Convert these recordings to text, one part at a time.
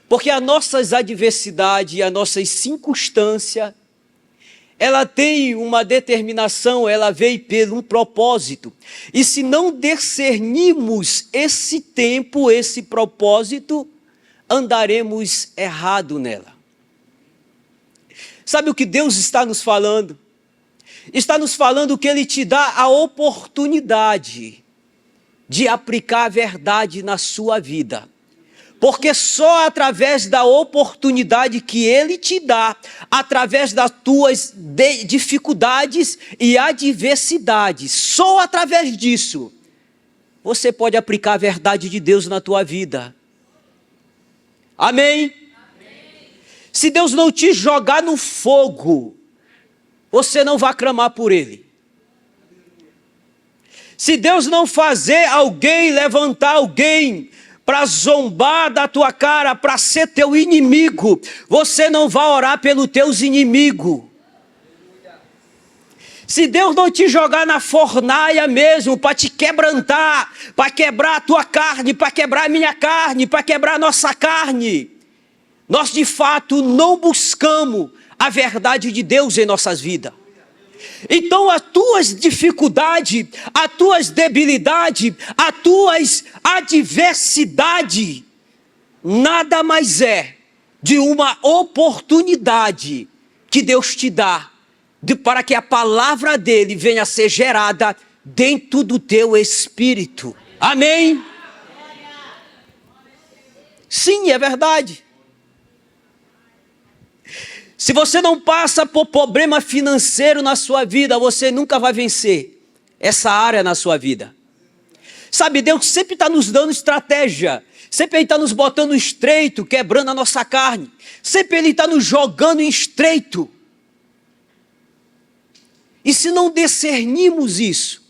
Porque as nossas adversidades, as nossas circunstâncias, ela tem uma determinação, ela veio por um propósito. E se não discernirmos esse tempo, esse propósito, andaremos errado nela. Sabe o que Deus está nos falando? Está nos falando que Ele te dá a oportunidade de aplicar a verdade na sua vida. Porque só através da oportunidade que Ele te dá, através das tuas dificuldades e adversidades, só através disso, você pode aplicar a verdade de Deus na tua vida. Amém? Se Deus não te jogar no fogo, você não vai clamar por Ele. Se Deus não fazer alguém, levantar alguém para zombar da tua cara, para ser teu inimigo, você não vai orar pelos teus inimigos. Se Deus não te jogar na fornalha mesmo, para te quebrantar, para quebrar a tua carne, para quebrar a minha carne, para quebrar a nossa carne, nós de fato não buscamos a verdade de Deus em nossas vidas. Então as tuas dificuldades, as tuas debilidades, as tuas adversidades, nada mais é de uma oportunidade que Deus te dá, para que a palavra dele venha a ser gerada dentro do teu espírito. Amém? Sim, é verdade. Se você não passa por problema financeiro na sua vida, você nunca vai vencer essa área na sua vida. Sabe, Deus sempre está nos dando estratégia. Sempre Ele está nos botando estreito, quebrando a nossa carne. Sempre Ele está nos jogando em estreito. E se não discernirmos isso,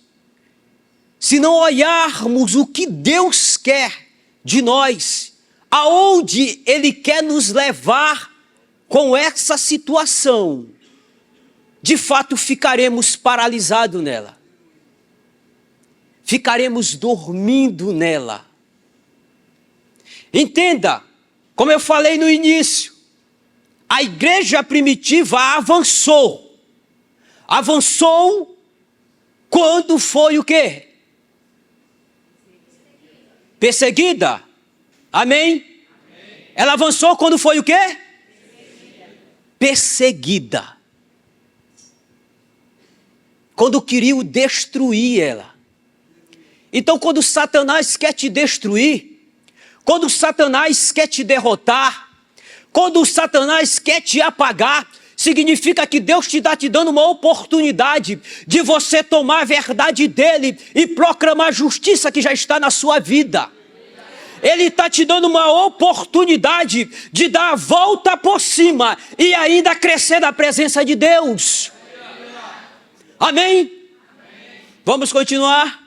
se não olharmos o que Deus quer de nós, aonde Ele quer nos levar com essa situação, de fato ficaremos paralisados nela. Ficaremos dormindo nela. Entenda, como eu falei no início, a igreja primitiva avançou. Avançou quando foi o quê? Perseguida. Amém? Ela avançou quando foi o quê? Perseguida. Quando queriam destruir ela. Então, quando Satanás quer te destruir, quando Satanás quer te derrotar, quando Satanás quer te apagar, significa que Deus está te dando uma oportunidade de você tomar a verdade dele e proclamar a justiça que já está na sua vida. Ele está te dando uma oportunidade de dar a volta por cima e ainda crescer na presença de Deus. Amém? Vamos continuar?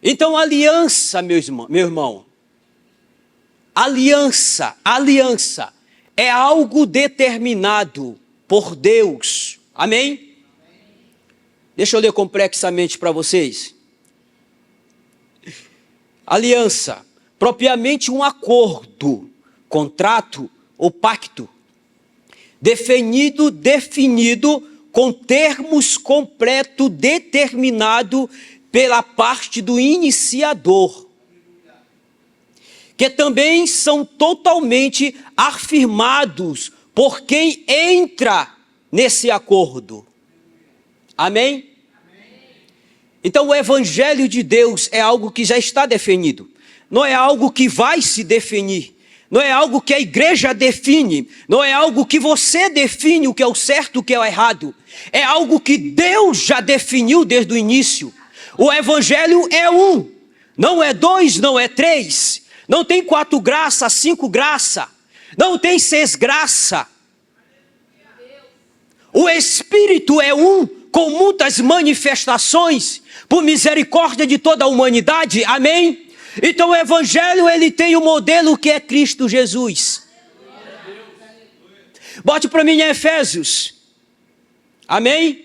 Então, aliança, meu irmão. Aliança é algo determinado por Deus. Amém? Deixa eu ler complexamente para vocês. Aliança, propriamente um acordo, contrato ou pacto, definido com termos completo determinado pela parte do iniciador, que também são totalmente afirmados por quem entra nesse acordo. Amém? Então o evangelho de Deus é algo que já está definido. Não é algo que vai se definir. Não é algo que a igreja define. Não é algo que você define o que é o certo, o que é o errado. É algo que Deus já definiu desde o início. O evangelho é um. Não é dois, não é três. Não tem 4 graças, 5 graças. Não tem 6 graças. O Espírito é um, com muitas manifestações, por misericórdia de toda a humanidade. Amém? Então o evangelho, ele tem o modelo que é Cristo Jesus. Bote para mim em Efésios. Amém?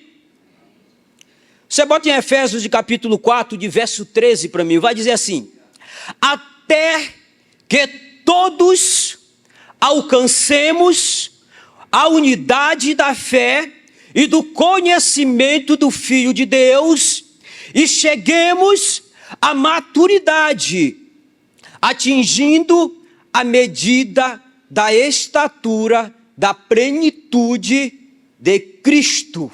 Você bota em Efésios de capítulo 4, de verso 13 para mim. Vai dizer assim: até que todos alcancemos a unidade da fé e do conhecimento do Filho de Deus e cheguemos à maturidade, atingindo a medida da estatura da plenitude de Cristo.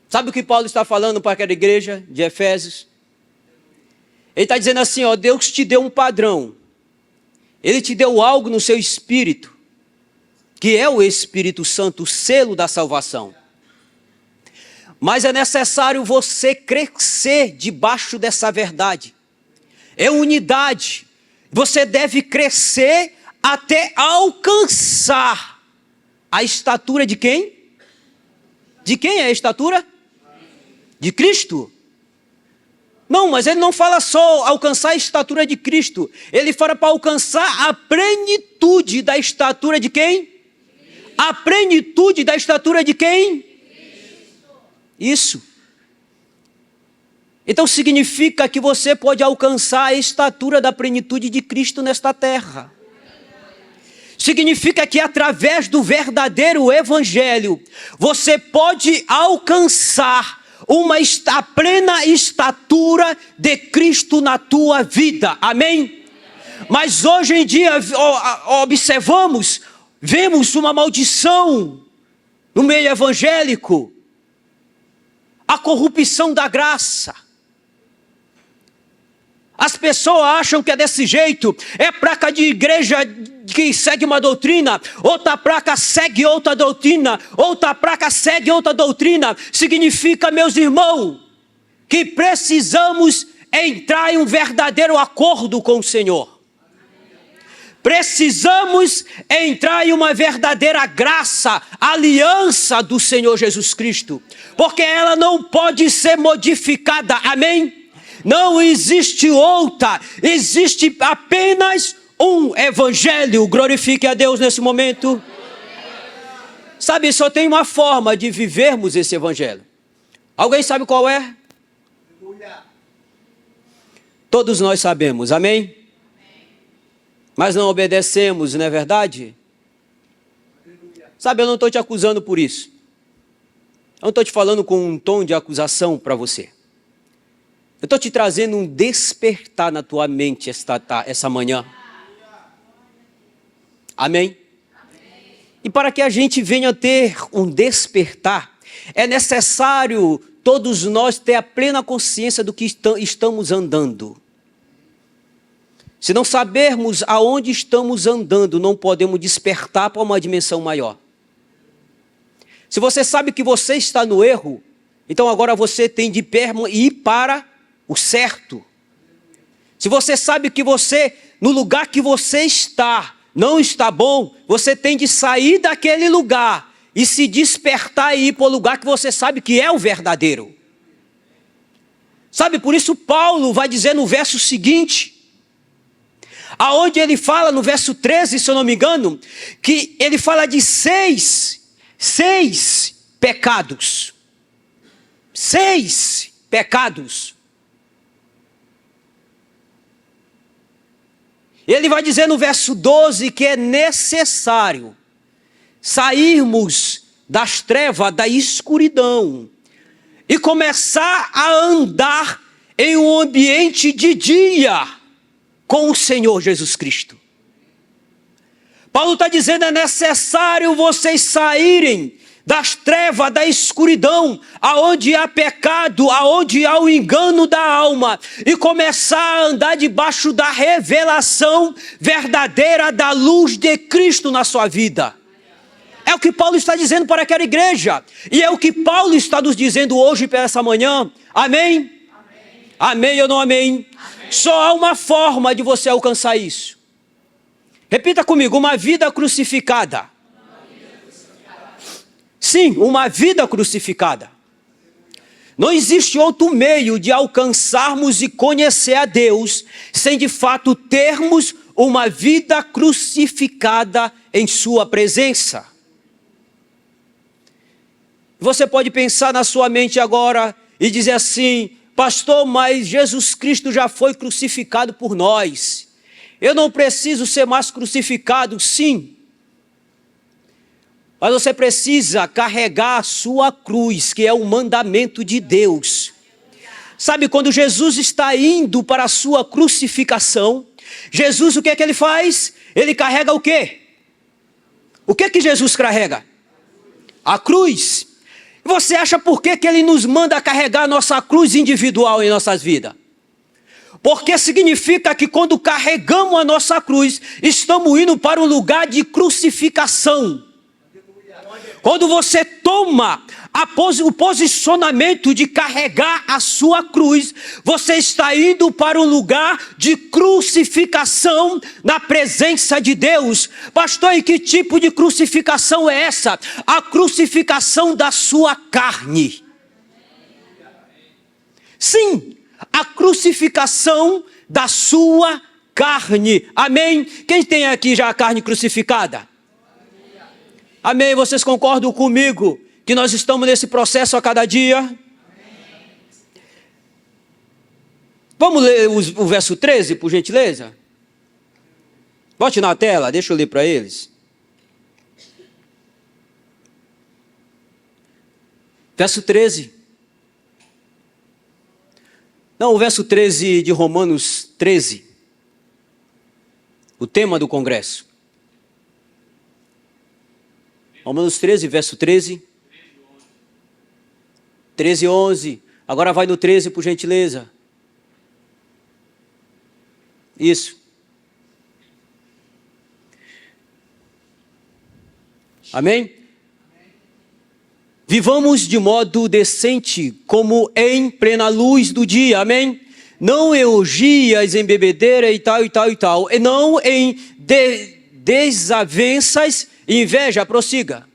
Sabe o que Paulo está falando para aquela igreja de Efésios? Ele está dizendo assim, ó, Deus te deu um padrão. Ele te deu algo no seu espírito, que é o Espírito Santo, o selo da salvação. Mas é necessário você crescer debaixo dessa verdade. É unidade. Você deve crescer até alcançar a estatura de quem? De quem é a estatura? De Cristo. Não, mas ele não fala só alcançar a estatura de Cristo. Ele fala para alcançar a plenitude da estatura de quem? A plenitude da estatura de quem? Isso. Então significa que você pode alcançar a estatura da plenitude de Cristo nesta terra. Significa que através do verdadeiro evangelho, você pode alcançar a plena estatura de Cristo na tua vida. Amém? Mas hoje em dia vemos uma maldição no meio evangélico. A corrupção da graça. As pessoas acham que é desse jeito, é placa de igreja que segue uma doutrina, outra placa segue outra doutrina, outra placa segue outra doutrina. Significa, meus irmãos, que precisamos entrar em um verdadeiro acordo com o Senhor. Precisamos entrar em uma verdadeira graça, aliança do Senhor Jesus Cristo, porque ela não pode ser modificada, amém? Não existe outra, existe apenas um evangelho. Glorifique a Deus nesse momento. Sabe, só tem uma forma de vivermos esse evangelho. Alguém sabe qual é? Todos nós sabemos, amém? Mas não obedecemos, não é verdade? Sabe, eu não estou te acusando por isso. Eu não estou te falando com um tom de acusação para você. Eu estou te trazendo um despertar na tua mente essa manhã. Amém? E para que a gente venha ter um despertar, é necessário todos nós ter a plena consciência do que estamos andando. Se não sabermos aonde estamos andando, não podemos despertar para uma dimensão maior. Se você sabe que você está no erro, então agora você tem de ir para o certo. Se você sabe que você, no lugar que você está, não está bom, você tem de sair daquele lugar e se despertar e ir para o lugar que você sabe que é o verdadeiro. Sabe, por isso Paulo vai dizer no verso seguinte, aonde ele fala no verso 13, se eu não me engano, que ele fala de seis pecados. 6 pecados. Ele vai dizer no verso 12 que é necessário sairmos das trevas, da escuridão e começar a andar em um ambiente de dia com o Senhor Jesus Cristo. Paulo está dizendo, é necessário vocês saírem das trevas, da escuridão, aonde há pecado, aonde há o engano da alma, e começar a andar debaixo da revelação verdadeira da luz de Cristo na sua vida. É o que Paulo está dizendo para aquela igreja, e é o que Paulo está nos dizendo hoje para essa manhã. Amém? Amém ou não amém? Só há uma forma de você alcançar isso. Repita comigo, uma vida crucificada. Sim, uma vida crucificada. Não existe outro meio de alcançarmos e conhecer a Deus sem de fato termos uma vida crucificada em sua presença. Você pode pensar na sua mente agora e dizer assim, Pastor, mas Jesus Cristo já foi crucificado por nós. Eu não preciso ser mais crucificado, sim. Mas você precisa carregar a sua cruz, que é o mandamento de Deus. Sabe, quando Jesus está indo para a sua crucificação, Jesus, o que é que ele faz? Ele carrega o quê? O que é que Jesus carrega? A cruz. Você acha por que ele nos manda carregar a nossa cruz individual em nossas vidas? Porque significa que quando carregamos a nossa cruz, estamos indo para um lugar de crucificação. Quando você toma o posicionamento de carregar a sua cruz, você está indo para um lugar de crucificação na presença de Deus. Pastor, e que tipo de crucificação é essa? A crucificação da sua carne. Sim, a crucificação da sua carne. Amém? Quem tem aqui já a carne crucificada? Amém? Vocês concordam comigo que nós estamos nesse processo a cada dia? Amém. Vamos ler o verso 13, por gentileza? Bote na tela, deixa eu ler para eles. Verso 13. Não, o verso 13 de Romanos 13. O tema do congresso. Romanos 13, verso 13. 13, 11. Agora vai no 13, por gentileza. Isso. Amém? Vivamos de modo decente, como em plena luz do dia. Amém? Não em orgias, em bebedeira e tal, e tal, e tal. E não em desavenças e inveja. Prossiga.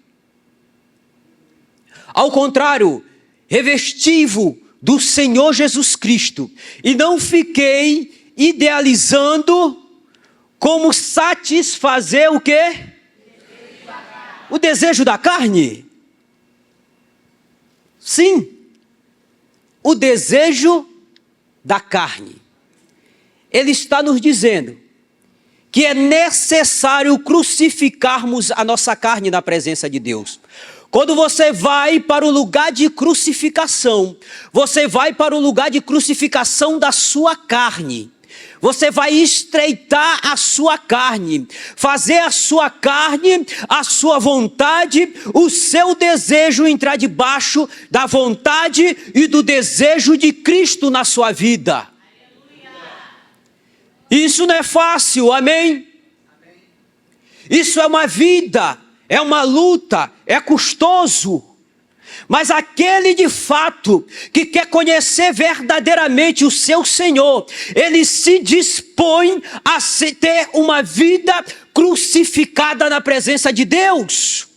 Ao contrário, revesti-vos do Senhor Jesus Cristo, e não fiquei idealizando como satisfazer o quê? O desejo da carne. Sim, o desejo da carne. Ele está nos dizendo que é necessário crucificarmos a nossa carne na presença de Deus. Quando você vai para o lugar de crucificação, você vai para o lugar de crucificação da sua carne. Você vai estreitar a sua carne, fazer a sua carne, a sua vontade, o seu desejo entrar debaixo da vontade e do desejo de Cristo na sua vida. Isso não é fácil, amém? Isso é uma vida, é uma luta, é custoso. Mas aquele de fato que quer conhecer verdadeiramente o seu Senhor, ele se dispõe a ter uma vida crucificada na presença de Deus.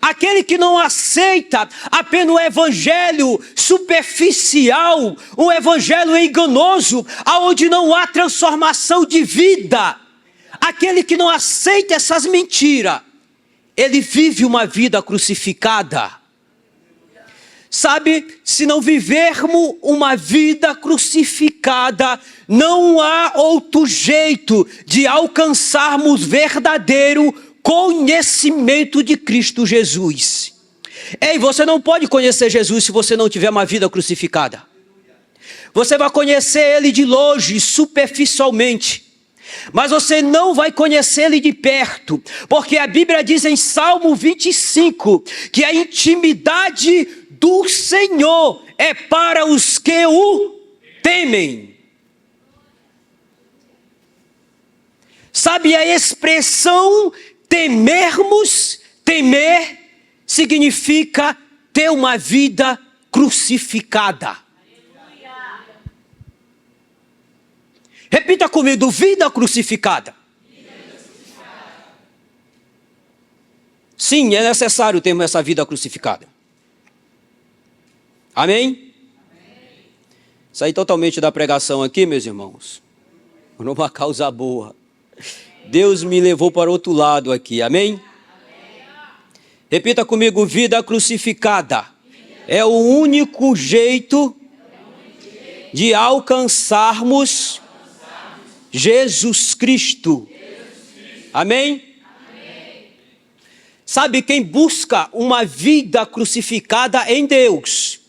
Aquele que não aceita apenas o evangelho superficial, um evangelho enganoso, onde não há transformação de vida. Aquele que não aceita essas mentiras, ele vive uma vida crucificada. Sabe, se não vivermos uma vida crucificada, não há outro jeito de alcançarmos verdadeiro conhecimento de Cristo Jesus. Ei, você não pode conhecer Jesus se você não tiver uma vida crucificada. Você vai conhecer Ele de longe, superficialmente. Mas você não vai conhecer Ele de perto, porque a Bíblia diz em Salmo 25, que a intimidade do Senhor é para os que o temem. Sabe, a expressão temer, significa ter uma vida crucificada. Repita comigo, vida crucificada. Sim, é necessário termos essa vida crucificada. Amém? Saí totalmente da pregação aqui, meus irmãos. Por uma causa boa. Deus me levou para outro lado aqui, amém? Repita comigo, vida crucificada. É o único jeito de alcançarmos Jesus Cristo. Amém? Sabe, quem busca uma vida crucificada em Deus,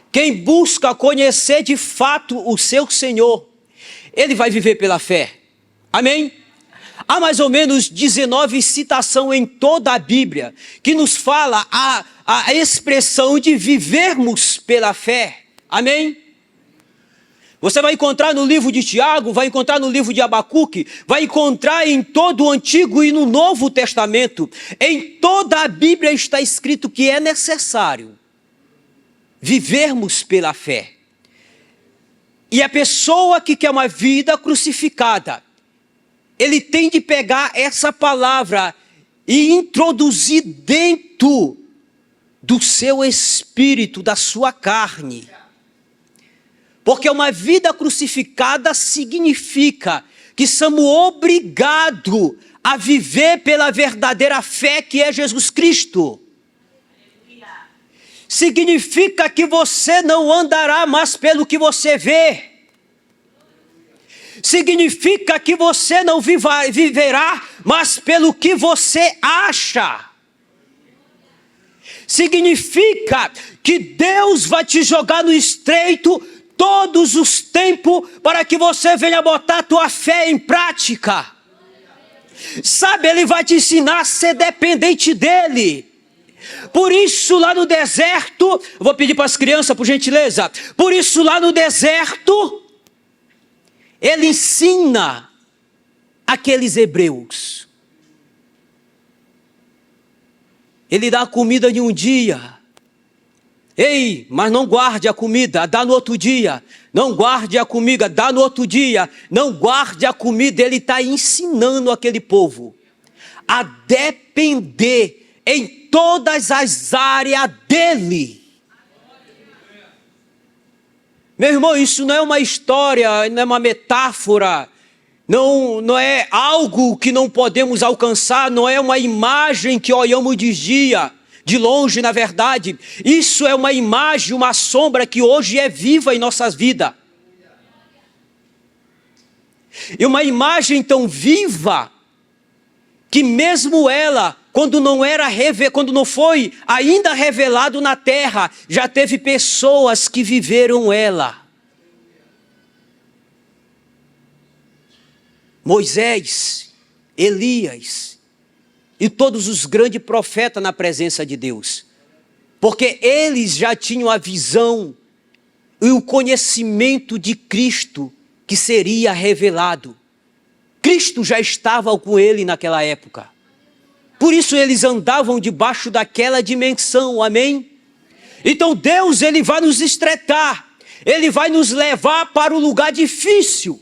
quem busca conhecer de fato o seu Senhor, ele vai viver pela fé. Amém? Há mais ou menos 19 citações em toda a Bíblia que nos fala a expressão de vivermos pela fé. Amém? Você vai encontrar no livro de Tiago, vai encontrar no livro de Abacuque, vai encontrar em todo o Antigo e no Novo Testamento. Em toda a Bíblia está escrito que é necessário vivermos pela fé. E a pessoa que quer uma vida crucificada, ele tem de pegar essa palavra e introduzir dentro do seu espírito, da sua carne. Porque uma vida crucificada significa que somos obrigados a viver pela verdadeira fé que é Jesus Cristo. Significa que você não andará mais pelo que você vê. Significa que você não viverá mais pelo que você acha. Significa que Deus vai te jogar no estreito todos os tempos para que você venha botar a tua fé em prática. Sabe, Ele vai te ensinar a ser dependente dEle. Por isso lá no deserto, vou pedir para as crianças, por gentileza. Por isso lá no deserto, Ele ensina aqueles hebreus. Ele dá a comida de um dia. Ei, mas não guarde a comida, dá no outro dia. Não guarde a comida, dá no outro dia. Não guarde a comida. Ele está ensinando aquele povo a depender em todas as áreas dele. Meu irmão, isso não é uma história, não é uma metáfora. Não é algo que não podemos alcançar. Não é uma imagem que olhamos de longe, na verdade. Isso é uma imagem, uma sombra que hoje é viva em nossas vidas. E uma imagem tão viva que mesmo ela, quando não foi ainda revelado na terra, já teve pessoas que viveram ela. Moisés, Elias e todos os grandes profetas na presença de Deus. Porque eles já tinham a visão e o conhecimento de Cristo que seria revelado. Cristo já estava com ele naquela época. Por isso eles andavam debaixo daquela dimensão, amém? Então Deus, Ele vai nos estreitar. Ele vai nos levar para um lugar difícil.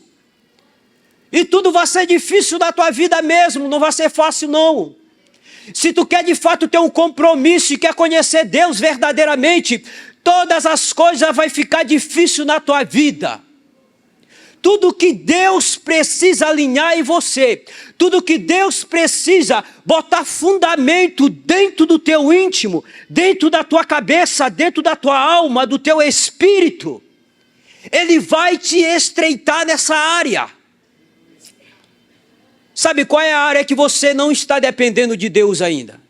E tudo vai ser difícil na tua vida mesmo, não vai ser fácil não. Se tu quer de fato ter um compromisso e quer conhecer Deus verdadeiramente, todas as coisas vão ficar difícil na tua vida. Tudo que Deus precisa alinhar em você, tudo que Deus precisa botar fundamento dentro do teu íntimo, dentro da tua cabeça, dentro da tua alma, do teu espírito, Ele vai te estreitar nessa área. Sabe qual é a área que você não está dependendo de Deus ainda?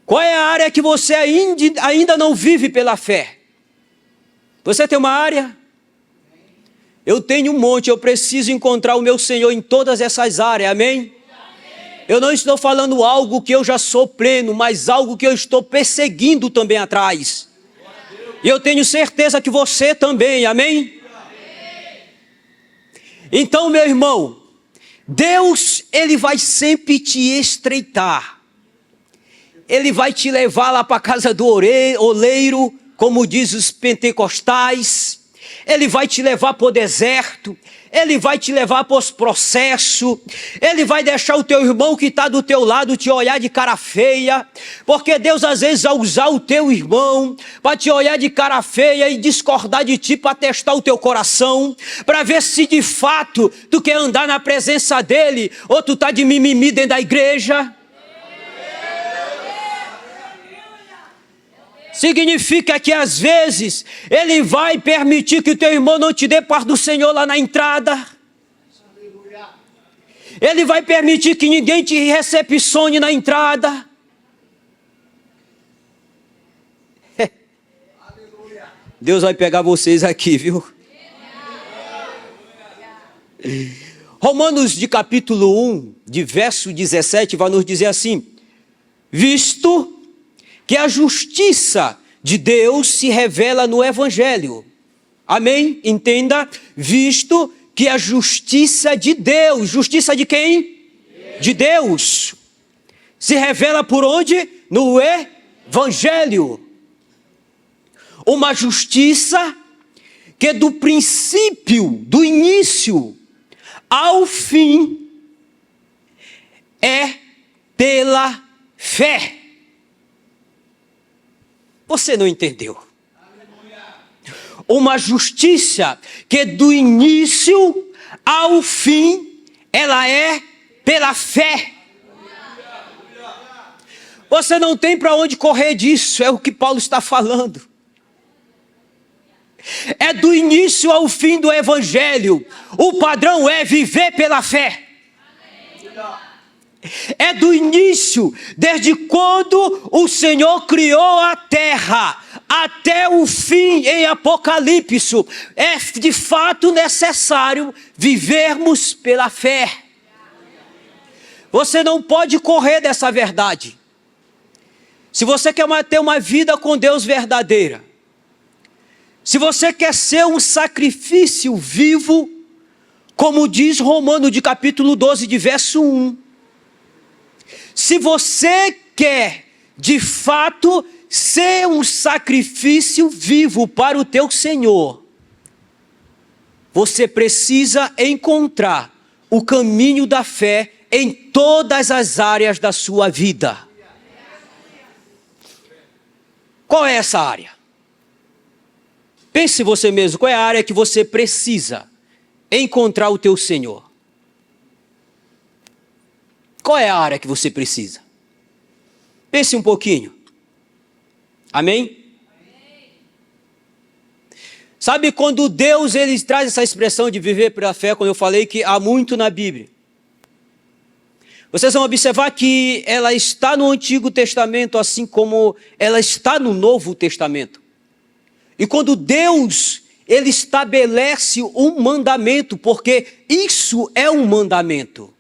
Qual é a área que você ainda não vive pela fé? Você tem uma área? Eu tenho um monte, eu preciso encontrar o meu Senhor em todas essas áreas, amém? Eu não estou falando algo que eu já sou pleno, mas algo que eu estou perseguindo também atrás. E eu tenho certeza que você também, amém? Então, meu irmão, Deus, Ele vai sempre te estreitar. Ele vai te levar lá para a casa do oleiro, como diz os pentecostais. Ele vai te levar para o deserto. Ele vai te levar para os processos. Ele vai deixar o teu irmão que está do teu lado te olhar de cara feia. Porque Deus às vezes vai usar o teu irmão para te olhar de cara feia e discordar de ti para testar o teu coração. Para ver se de fato tu quer andar na presença dele ou tu está de mimimi dentro da igreja. Significa que às vezes Ele vai permitir que o teu irmão não te dê paz do Senhor lá na entrada. Ele vai permitir que ninguém te recepcione na entrada. Deus vai pegar vocês aqui, viu? Romanos de capítulo 1, de verso 17, vai nos dizer assim: visto que a justiça de Deus se revela no Evangelho. Amém? Entenda, visto que a justiça de Deus, justiça de quem? De Deus. Se revela por onde? No Evangelho. Uma justiça que do princípio, do início ao fim, é pela fé. Você não entendeu? Uma justiça que do início ao fim, ela é pela fé. Você não tem para onde correr disso, é o que Paulo está falando. É do início ao fim do Evangelho. O padrão é viver pela fé. É do início, desde quando o Senhor criou a terra, até o fim em Apocalipse. É de fato necessário vivermos pela fé. Você não pode correr dessa verdade. Se você quer ter uma vida com Deus verdadeira, se você quer ser um sacrifício vivo, como diz Romanos de capítulo 12, de verso 1. Se você quer, de fato, ser um sacrifício vivo para o teu Senhor, você precisa encontrar o caminho da fé em todas as áreas da sua vida. Qual é essa área? Pense você mesmo, qual é a área que você precisa encontrar o teu Senhor? Qual é a área que você precisa? Pense um pouquinho. Amém? Sabe quando Deus ele traz essa expressão de viver pela fé, quando eu falei que há muito na Bíblia? Vocês vão observar que ela está no Antigo Testamento, assim como ela está no Novo Testamento. E quando Deus, ele estabelece um mandamento, porque isso é um mandamento.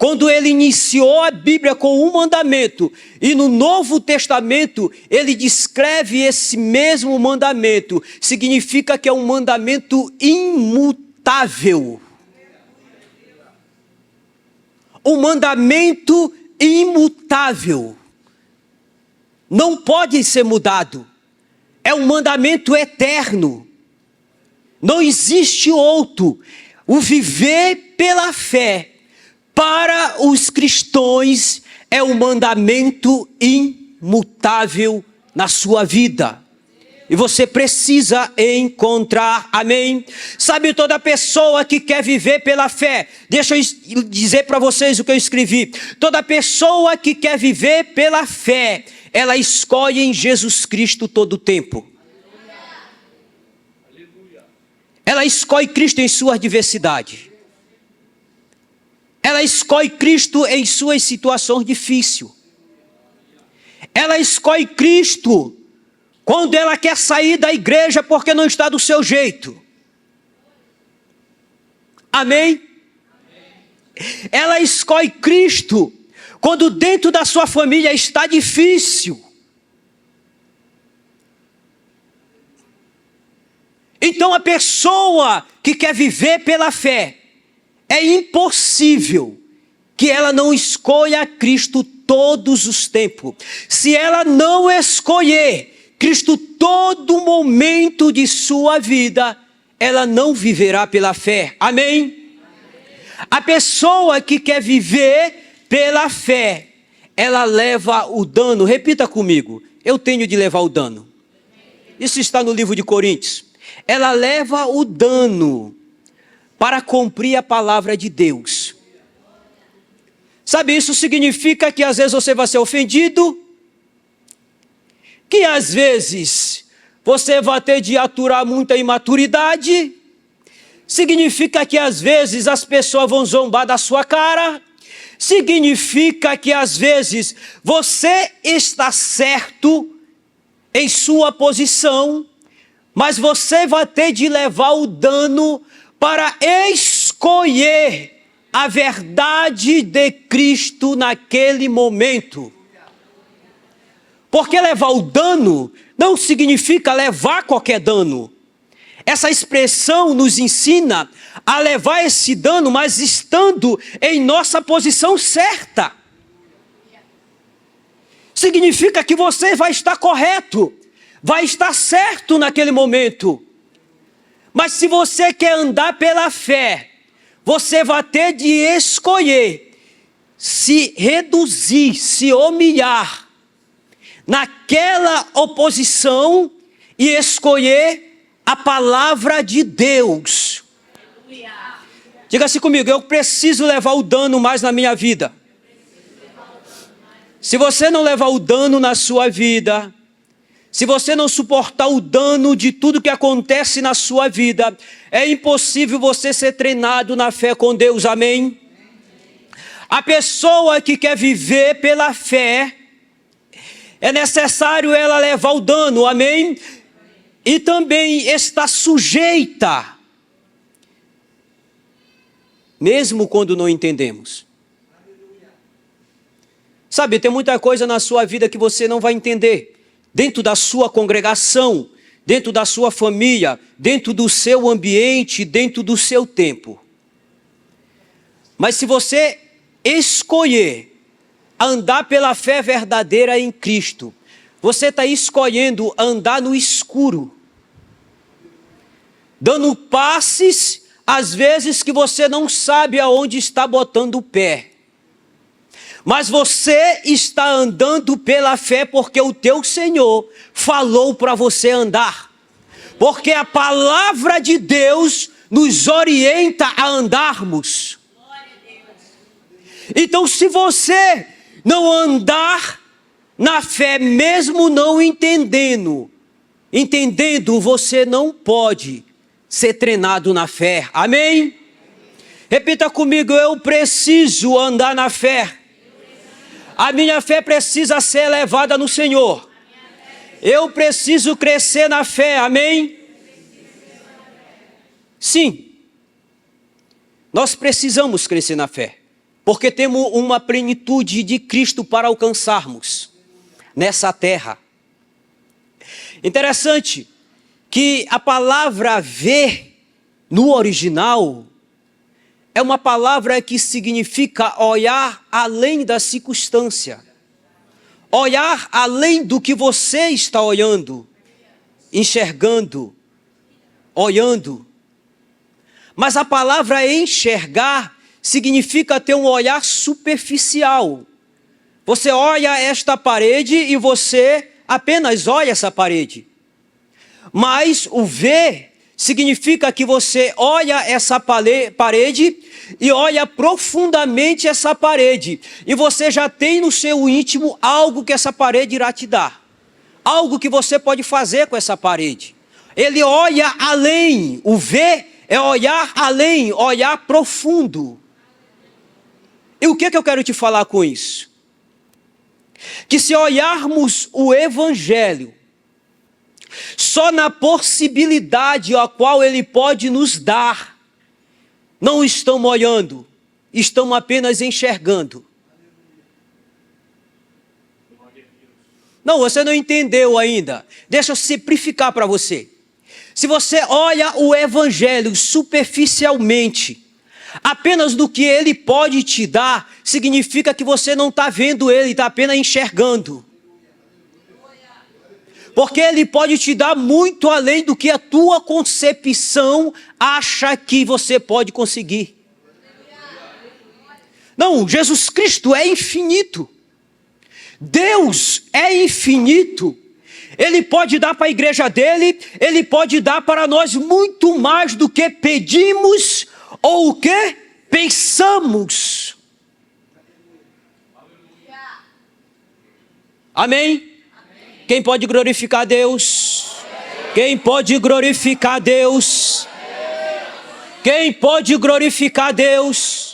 Quando ele iniciou a Bíblia com um mandamento, e no Novo Testamento ele descreve esse mesmo mandamento, significa que é um mandamento imutável. Um mandamento imutável. Não pode ser mudado. É um mandamento eterno. Não existe outro. O viver pela fé para os cristãos é um mandamento imutável na sua vida. E você precisa encontrar, amém? Sabe, toda pessoa que quer viver pela fé, deixa eu dizer para vocês o que eu escrevi. Toda pessoa que quer viver pela fé, ela escolhe em Jesus Cristo todo o tempo. Ela escolhe Cristo em sua diversidade. Ela escolhe Cristo em suas situações difíceis. Ela escolhe Cristo quando ela quer sair da igreja porque não está do seu jeito. Amém? Ela escolhe Cristo quando dentro da sua família está difícil. Então a pessoa que quer viver pela fé, é impossível que ela não escolha Cristo todos os tempos. Se ela não escolher Cristo todo momento de sua vida, ela não viverá pela fé. Amém? A pessoa que quer viver pela fé, ela leva o dano. Repita comigo. Eu tenho de levar o dano. Isso está no livro de Coríntios. Ela leva o dano para cumprir a palavra de Deus. Sabe, isso significa que às vezes você vai ser ofendido, que às vezes você vai ter de aturar muita imaturidade, significa que às vezes as pessoas vão zombar da sua cara, significa que às vezes você está certo em sua posição, mas você vai ter de levar o dano para escolher a verdade de Cristo naquele momento. Porque levar o dano não significa levar qualquer dano. Essa expressão nos ensina a levar esse dano, mas estando em nossa posição certa. Significa que você vai estar correto, vai estar certo naquele momento. Mas se você quer andar pela fé, você vai ter de escolher se reduzir, se humilhar naquela oposição e escolher a palavra de Deus. Diga assim comigo: eu preciso levar o dano mais na minha vida. Se você não levar o dano na sua vida, se você não suportar o dano de tudo que acontece na sua vida, é impossível você ser treinado na fé com Deus, amém? A pessoa que quer viver pela fé, é necessário ela levar o dano, amém? E também está sujeita, mesmo quando não entendemos. Sabe, tem muita coisa na sua vida que você não vai entender. Dentro da sua congregação, dentro da sua família, dentro do seu ambiente, dentro do seu tempo. Mas se você escolher andar pela fé verdadeira em Cristo, você está escolhendo andar no escuro, dando passes, às vezes que você não sabe aonde está botando o pé. Mas você está andando pela fé porque o teu Senhor falou para você andar. Porque a palavra de Deus nos orienta a andarmos. Então, se você não andar na fé, mesmo não entendendo, você não pode ser treinado na fé. Amém? Repita comigo: eu preciso andar na fé. A minha fé precisa ser elevada no Senhor. Eu preciso crescer na fé, amém? Sim, nós precisamos crescer na fé, porque temos uma plenitude de Cristo para alcançarmos nessa terra. Interessante que a palavra ver no original é uma palavra que significa olhar além da circunstância. Olhar além do que você está olhando, enxergando, olhando. Mas a palavra enxergar significa ter um olhar superficial. Você olha esta parede e você apenas olha essa parede. Mas o ver significa que você olha essa parede e olha profundamente essa parede. E você já tem no seu íntimo algo que essa parede irá te dar. Algo que você pode fazer com essa parede. Ele olha além. O ver é olhar além, olhar profundo. E o que eu quero te falar com isso? Que se olharmos o Evangelho só na possibilidade a qual ele pode nos dar, não estamos olhando, estamos apenas enxergando. Não, você não entendeu ainda. Deixa eu simplificar para você. Se você olha o Evangelho superficialmente, apenas do que ele pode te dar, significa que você não está vendo ele, está apenas enxergando. Porque ele pode te dar muito além do que a tua concepção acha que você pode conseguir. Não, Jesus Cristo é infinito. Deus é infinito. Ele pode dar para a igreja dele, ele pode dar para nós muito mais do que pedimos ou o que pensamos. Amém? Quem pode glorificar Deus? Quem pode glorificar Deus? Quem pode glorificar Deus?